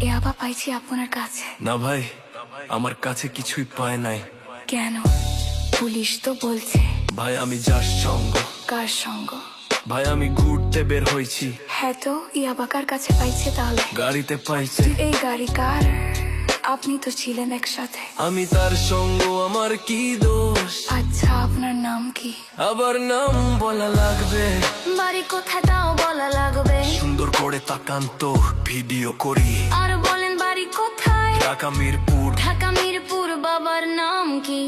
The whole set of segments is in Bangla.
ইয়াবা পাইছি আপনার কাছে। না ভাই, আমার কাছে কিছুই পায় নাই। কেন? পুলিশ তো বলছে। ভাই আমি যার সঙ্গ। কার সঙ্গ? ভাই আমি ঘুরতে বের হয়েছি। হ্যাঁ তো ইয়াবা কার কাছে পাইছে তাহলে? গাড়িতে পাইছে। এই গাড়ি কার? আপনি তো ছিলেন একসাথে। আমি তার সঙ্গ, আমার কি দোষ? আচ্ছা আপনার নাম কি? আবার নাম বলা লাগবে? বাড়ি কোথায় তাও বলা লাগবে? সুন্দর করে তাকান তো, ভিডিও করি। আর বলেন বাড়ি কোথায়? ঢাকা মিরপুর। ঢাকা মিরপুর। বাবার নাম কি?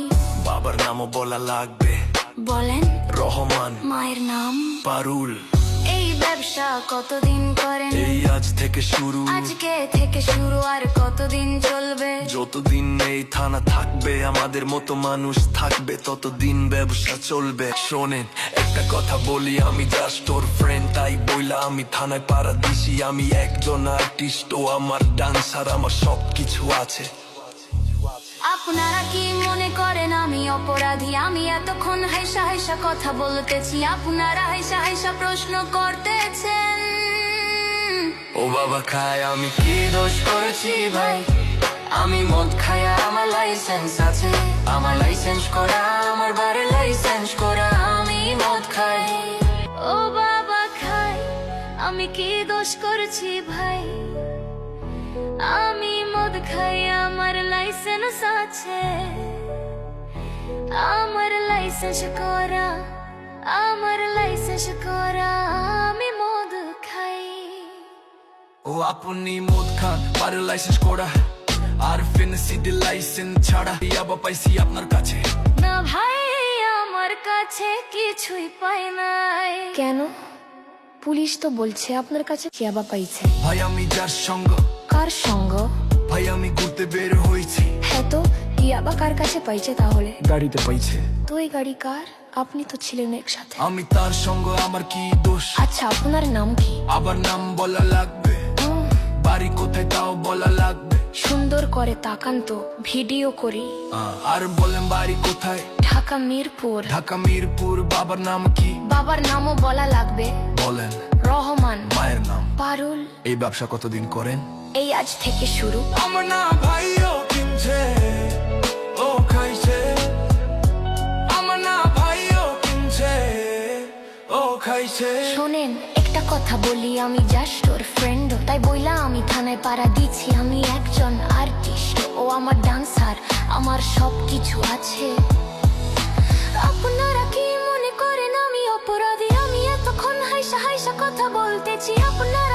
বাবার নামও বলা লাগবে। বলেন। রহমান। মায়ের নাম? পারুল। এই ব্যবসা কতদিন করেন? এই আজ থেকে শুরু। আজকে থেকে শুরু, আর কতদিন চলবে? যতদিন এই থানা থাকবে, আমাদের মতো মানুষ থাকবে, ততদিন ব্যবসা চলবে। শোনেন একটা কথা বলি, আমি জাস্ট ওর ফ্রেন্ড, তাই বইলা আমি থানায় পাড়া দিছি। আমি একজন আর্টিস্ট, ও আমার ডান্সার, আমার সবকিছু আছে। আপনারা কি মনে করেন আমি অপরাধী? আমি এতক্ষণ হাইসা হাইসা কথা বলতেছি, আপনারা হাইসা হাইসা প্রশ্ন করতেছেন। ও বাবা খায়, আমি কি দোষ করেছি ভাই? আমি মদ খাই, আমার লাইসেন্স আছে। আমার লাইসেন্স করা, আমার বাড়ির লাইসেন্স করা। আমি মদ খাই। ও বাবা খাই, আমি কি দোষ করেছি ভাই? আমি মদ খাই, আমার লাইসেন্স আছে। আমার লাইসেন্স করা, আমার লাইসেন্স করা। আমি মদ খাই। ও আপনি মদ খান, বাড়ির লাইসেন্স করা, আর ফেন্সিডি লাইসেন্স ছাড়া ইয়াবা পাইছি আপনার কাছে। না ভাই, আমার কাছে কিছুই পাই নাই। কেন? পুলিশ তো বলছে আপনার কাছে ইয়াবা পাইছে। ভাই আমি যার সঙ্গ। কার সঙ্গ? ভাই আমি ঘুরতে বের হয়েছি। হ্যাঁ তো ইয়াবা কার কাছে পাইছে তাহলে? গাড়িতে পাইছে। তো এই গাড়ি কার? আপনি তো ছিলেন একসাথে। আমি তার সঙ্গ, আমার কি দোষ? আচ্ছা আপনার নাম কি? আবার নাম বলা লাগবে? বাড়ি কোথায় তাও বলা লাগবে? সুন্দর করে তাকান তো, ভিডিও করি। আর বলেন বাড়ি কোথায়? ঢাকা মিরপুর। ঢাকা মিরপুর। বাবার নাম কি? বাবার নামও বলা লাগবে। বলেন। রহমান। মায়ের নাম? পারুল। এই ব্যবসা কতদিন করেন? এই আজ থেকে শুরু। আমার না ভাই, ও কিনছে, ও খাইছে। আমার না ভাই, ও কিনছে, ও খাইছে। শোনেন একটা কথা বলি, আমি জাস্ট ওর ফ্রেন্ড, তাই বইলা আমি থানায় পাড়া দিচ্ছি। আমি একজন আর্টিস্ট, ও আমার ডান্সার, আমার সবকিছু আছে। আপনারা কি মনে করেন আমি অপরাধী? আমি এতক্ষণ হাইসা হাইসা কথা বলতেছি, আপনারা